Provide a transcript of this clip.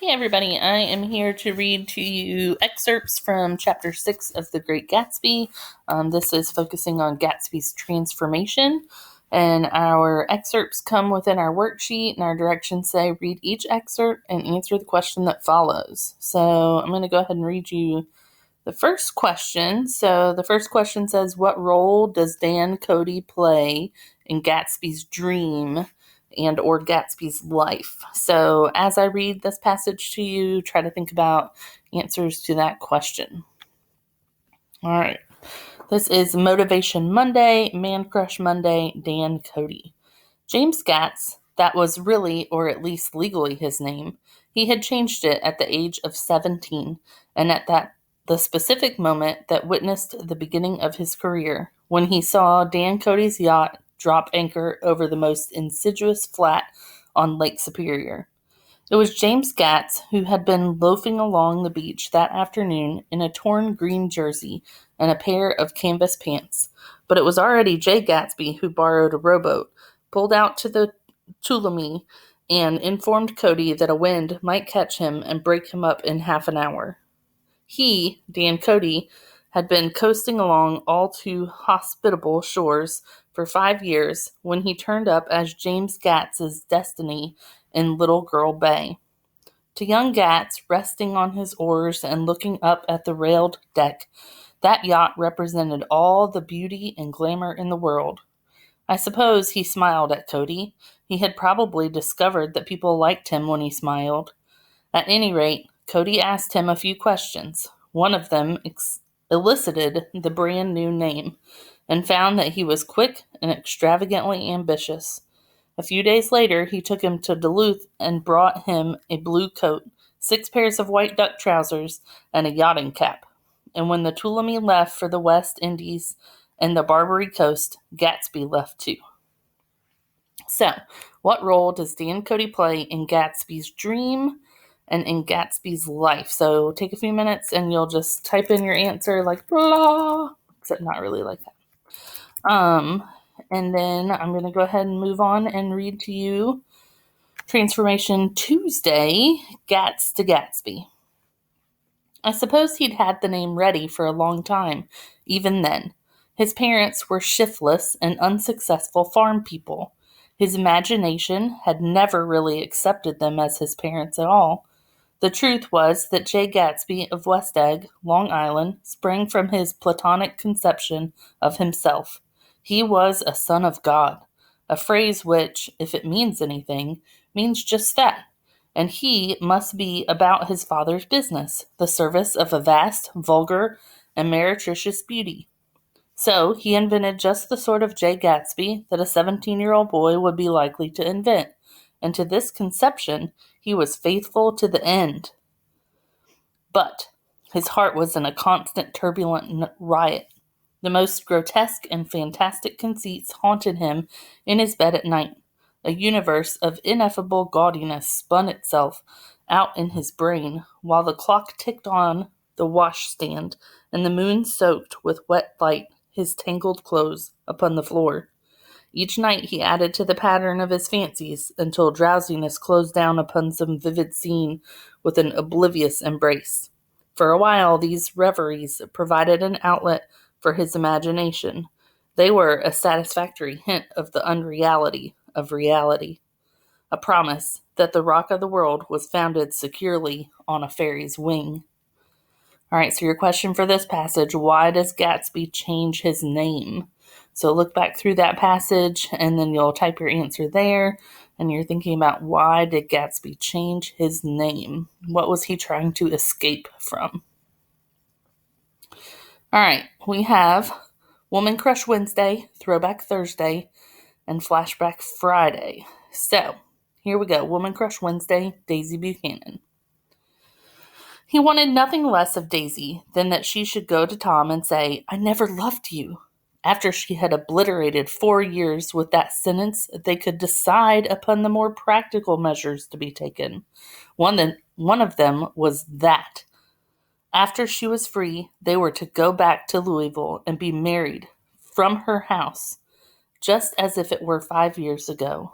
Hey everybody, I am here to read to you excerpts from Chapter 6 of The Great Gatsby. This is focusing on Gatsby's transformation, and our excerpts come within our worksheet, and our directions say read each excerpt and answer the question that follows. So I'm going to go ahead and read you the first question. So the first question says, what role does Dan Cody play in Gatsby's dream and or Gatsby's life? So as I read this passage to you, try to think about answers to that question. All right. This is Motivation Monday, Man Crush Monday, Dan Cody. James Gatz, that was really, or at least legally, his name. He had changed it at the age of 17, and at the specific moment that witnessed the beginning of his career, when he saw Dan Cody's yacht drop anchor over the most insidious flat on Lake Superior. It was James Gatz who had been loafing along the beach that afternoon in a torn green jersey and a pair of canvas pants, but it was already Jay Gatsby who borrowed a rowboat, pulled out to the Tuolumne, and informed Cody that a wind might catch him and break him up in half an hour. He, Dan Cody, had been coasting along all too hospitable shores for 5 years when he turned up as James Gatz's destiny in Little Girl Bay. To young Gatz, resting on his oars and looking up at the railed deck, that yacht represented all the beauty and glamour in the world. I suppose he smiled at Cody. He had probably discovered that people liked him when he smiled. At any rate, Cody asked him a few questions. One of them elicited the brand new name, and found that he was quick and extravagantly ambitious. A few days later, he took him to Duluth and brought him a blue coat, 6 pairs of white duck trousers, and a yachting cap. And when the Tuolumne left for the West Indies and the Barbary Coast, Gatsby left too. So, what role does Dan Cody play in Gatsby's dream and in Gatsby's life? So, take a few minutes and you'll just type in your answer like blah, except not really like that. And then I'm going to go ahead and move on and read to you Transformation Tuesday, Gatz to Gatsby. I suppose he'd had the name ready for a long time, even then. His parents were shiftless and unsuccessful farm people. His imagination had never really accepted them as his parents at all. The truth was that Jay Gatsby of West Egg, Long Island, sprang from his platonic conception of himself. He was a son of God, a phrase which, if it means anything, means just that. And he must be about his father's business, the service of a vast, vulgar, and meretricious beauty. So he invented just the sort of Jay Gatsby that a 17-year-old boy would be likely to invent, and to this conception he was faithful to the end. But his heart was in a constant turbulent riot. The most grotesque and fantastic conceits haunted him in his bed at night. A universe of ineffable gaudiness spun itself out in his brain, while the clock ticked on the washstand, and the moon soaked with wet light his tangled clothes upon the floor. Each night he added to the pattern of his fancies, until drowsiness closed down upon some vivid scene with an oblivious embrace. For a while these reveries provided an outlet for his imagination. They were a satisfactory hint of the unreality of reality, a promise that the rock of the world was founded securely on a fairy's wing. All right, so your question for this passage, why does Gatsby change his name? So look back through that passage, and then you'll type your answer there, and you're thinking about why did Gatsby change his name? What was he trying to escape from? All right, we have Woman Crush Wednesday, Throwback Thursday, and Flashback Friday. So, here we go. Woman Crush Wednesday, Daisy Buchanan. He wanted nothing less of Daisy than that she should go to Tom and say, "I never loved you." After she had obliterated 4 years with that sentence, they could decide upon the more practical measures to be taken. One of them was that. After she was free, they were to go back to Louisville and be married from her house, just as if it were 5 years ago.